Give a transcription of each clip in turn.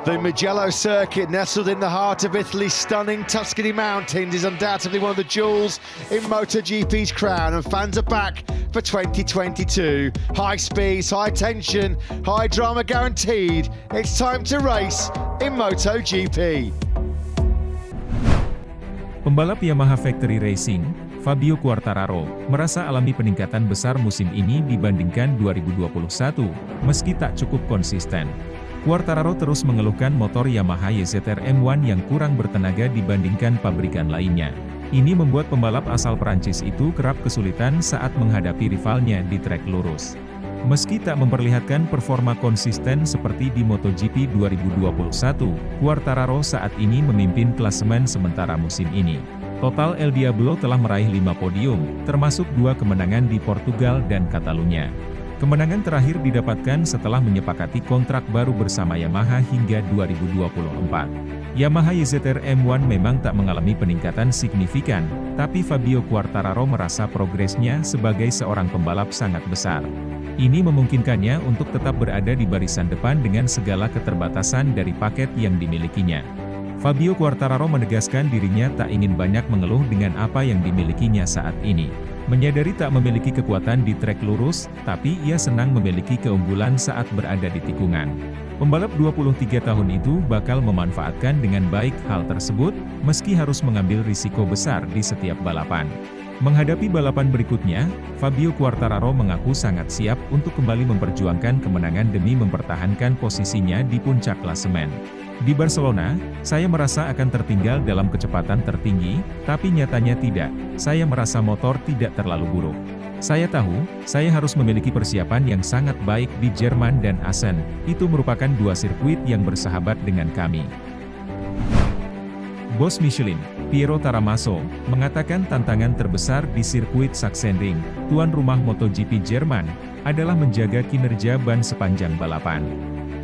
The Mugello circuit, nestled in the heart of Italy's stunning Tuscany mountains, is undoubtedly one of the jewels in MotoGP's crown, and fans are back for 2022. High speeds, high tension, high drama guaranteed. It's time to race in MotoGP. Pembalap Yamaha Factory Racing, Fabio Quartararo, merasa alami peningkatan besar musim ini dibandingkan 2021, meski tak cukup konsisten. Quartararo terus mengeluhkan motor Yamaha YZR M1 yang kurang bertenaga dibandingkan pabrikan lainnya. Ini membuat pembalap asal Prancis itu kerap kesulitan saat menghadapi rivalnya di trek lurus. Meski tak memperlihatkan performa konsisten seperti di MotoGP 2021, Quartararo saat ini memimpin klasemen sementara musim ini. Total El Diablo telah meraih 5 podium, termasuk 2 kemenangan di Portugal dan Catalunya. Kemenangan terakhir didapatkan setelah menyepakati kontrak baru bersama Yamaha hingga 2024. Yamaha YZR M1 memang tak mengalami peningkatan signifikan, tapi Fabio Quartararo merasa progresnya sebagai seorang pembalap sangat besar. Ini memungkinkannya untuk tetap berada di barisan depan dengan segala keterbatasan dari paket yang dimilikinya. Fabio Quartararo menegaskan dirinya tak ingin banyak mengeluh dengan apa yang dimilikinya saat ini. Menyadari tak memiliki kekuatan di trek lurus, tapi ia senang memiliki keunggulan saat berada di tikungan. Pembalap 23 tahun itu bakal memanfaatkan dengan baik hal tersebut, meski harus mengambil risiko besar di setiap balapan. Menghadapi balapan berikutnya, Fabio Quartararo mengaku sangat siap untuk kembali memperjuangkan kemenangan demi mempertahankan posisinya di puncak klasemen. Di Barcelona, saya merasa akan tertinggal dalam kecepatan tertinggi, tapi nyatanya tidak. Saya merasa motor tidak terlalu buruk. Saya tahu, saya harus memiliki persiapan yang sangat baik di Jerman dan Assen. Itu merupakan 2 sirkuit yang bersahabat dengan kami. Bos Michelin, Piero Taramaso, mengatakan tantangan terbesar di sirkuit Sachsenring, tuan rumah MotoGP Jerman, adalah menjaga kinerja ban sepanjang balapan.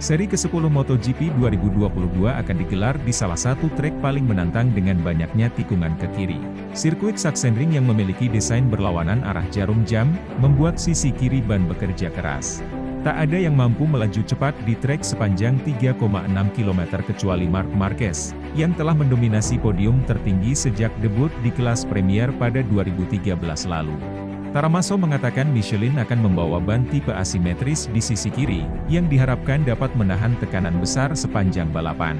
Seri ke-10 MotoGP 2022 akan digelar di salah satu trek paling menantang dengan banyaknya tikungan ke kiri. Sirkuit Sachsenring yang memiliki desain berlawanan arah jarum jam, membuat sisi kiri ban bekerja keras. Tak ada yang mampu melaju cepat di trek sepanjang 3,6 km kecuali Marc Marquez, yang telah mendominasi podium tertinggi sejak debut di kelas Premier pada 2013 lalu. Taramaso mengatakan Michelin akan membawa ban tipe asimetris di sisi kiri, yang diharapkan dapat menahan tekanan besar sepanjang balapan.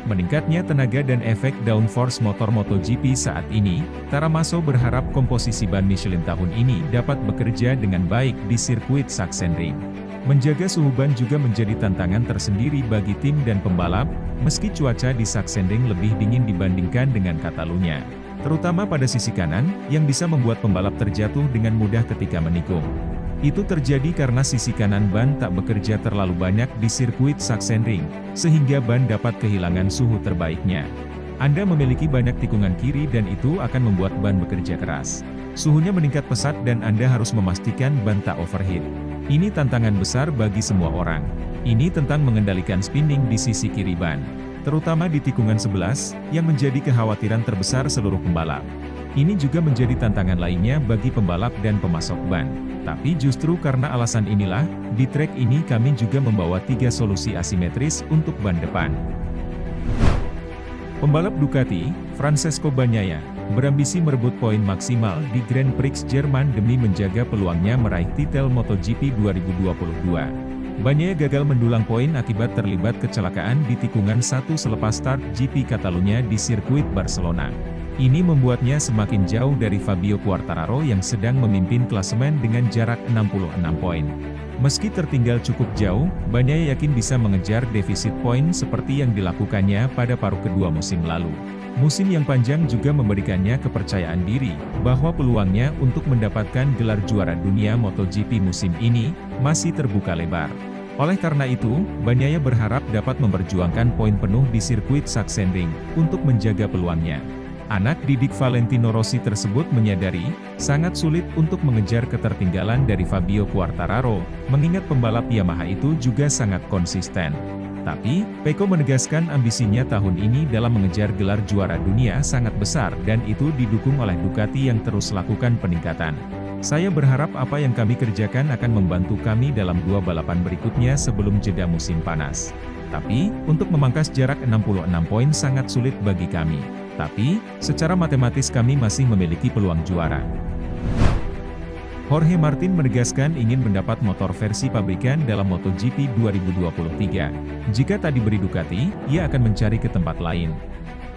Meningkatnya tenaga dan efek downforce motor MotoGP saat ini, Taramaso berharap komposisi ban Michelin tahun ini dapat bekerja dengan baik di sirkuit Sachsenring. Menjaga suhu ban juga menjadi tantangan tersendiri bagi tim dan pembalap, meski cuaca di Sachsenring lebih dingin dibandingkan dengan Catalunya. Terutama pada sisi kanan, yang bisa membuat pembalap terjatuh dengan mudah ketika menikung. Itu terjadi karena sisi kanan ban tak bekerja terlalu banyak di sirkuit Sachsenring, sehingga ban dapat kehilangan suhu terbaiknya. Anda memiliki banyak tikungan kiri dan itu akan membuat ban bekerja keras. Suhunya meningkat pesat dan Anda harus memastikan ban tak overheat. Ini tantangan besar bagi semua orang. Ini tentang mengendalikan spinning di sisi kiri ban, terutama di tikungan 11, yang menjadi kekhawatiran terbesar seluruh pembalap. Ini juga menjadi tantangan lainnya bagi pembalap dan pemasok ban. Tapi justru karena alasan inilah, di trek ini kami juga membawa 3 solusi asimetris untuk ban depan. Pembalap Ducati, Francesco Bagnaia, berambisi merebut poin maksimal di Grand Prix Jerman demi menjaga peluangnya meraih titel MotoGP 2022. Bagnaia gagal mendulang poin akibat terlibat kecelakaan di tikungan 1 selepas start GP Catalunya di sirkuit Barcelona. Ini membuatnya semakin jauh dari Fabio Quartararo yang sedang memimpin klasemen dengan jarak 66 poin. Meski tertinggal cukup jauh, Bagnaia yakin bisa mengejar defisit poin seperti yang dilakukannya pada paruh kedua musim lalu. Musim yang panjang juga memberikannya kepercayaan diri, bahwa peluangnya untuk mendapatkan gelar juara dunia MotoGP musim ini, masih terbuka lebar. Oleh karena itu, Bagnaia berharap dapat memperjuangkan poin penuh di sirkuit Sachsenring, untuk menjaga peluangnya. Anak didik Valentino Rossi tersebut menyadari, sangat sulit untuk mengejar ketertinggalan dari Fabio Quartararo, mengingat pembalap Yamaha itu juga sangat konsisten. Tapi, Pecco menegaskan ambisinya tahun ini dalam mengejar gelar juara dunia sangat besar dan itu didukung oleh Ducati yang terus lakukan peningkatan. Saya berharap apa yang kami kerjakan akan membantu kami dalam 2 balapan berikutnya sebelum jeda musim panas. Tapi, untuk memangkas jarak 66 poin sangat sulit bagi kami. Tapi, secara matematis kami masih memiliki peluang juara. Jorge Martin menegaskan ingin mendapat motor versi pabrikan dalam MotoGP 2023. Jika tak diberi Ducati, ia akan mencari ke tempat lain.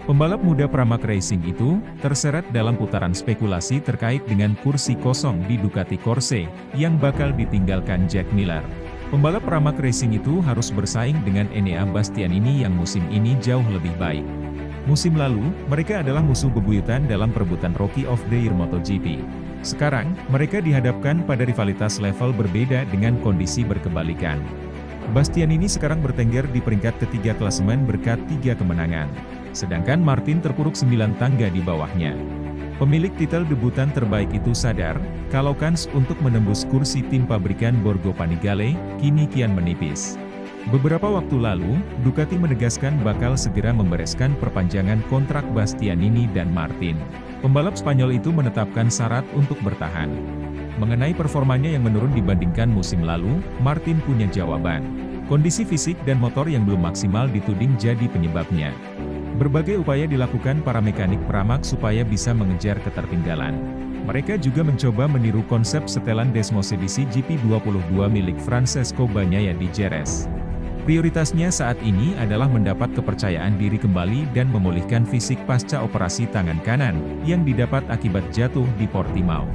Pembalap muda Pramac Racing itu terseret dalam putaran spekulasi terkait dengan kursi kosong di Ducati Corse yang bakal ditinggalkan Jack Miller. Pembalap Pramac Racing itu harus bersaing dengan Enea Bastianini yang musim ini jauh lebih baik. Musim lalu, mereka adalah musuh bebuyutan dalam perebutan Rookie of the Year MotoGP. Sekarang, mereka dihadapkan pada rivalitas level berbeda dengan kondisi berkebalikan. Bastianini sekarang bertengger di peringkat ketiga klasemen berkat 3 kemenangan. Sedangkan Martin terpuruk 9 tangga di bawahnya. Pemilik titel debutan terbaik itu sadar, kalau kans untuk menembus kursi tim pabrikan Borgo Panigale, kini kian menipis. Beberapa waktu lalu, Ducati menegaskan bakal segera membereskan perpanjangan kontrak Bastianini dan Martin. Pembalap Spanyol itu menetapkan syarat untuk bertahan. Mengenai performanya yang menurun dibandingkan musim lalu, Martin punya jawaban. Kondisi fisik dan motor yang belum maksimal dituding jadi penyebabnya. Berbagai upaya dilakukan para mekanik Pramac supaya bisa mengejar ketertinggalan. Mereka juga mencoba meniru konsep setelan Desmosedici GP22 milik Francesco Bagnaia di Jerez. Prioritasnya saat ini adalah mendapat kepercayaan diri kembali dan memulihkan fisik pasca operasi tangan kanan, yang didapat akibat jatuh di Portimao.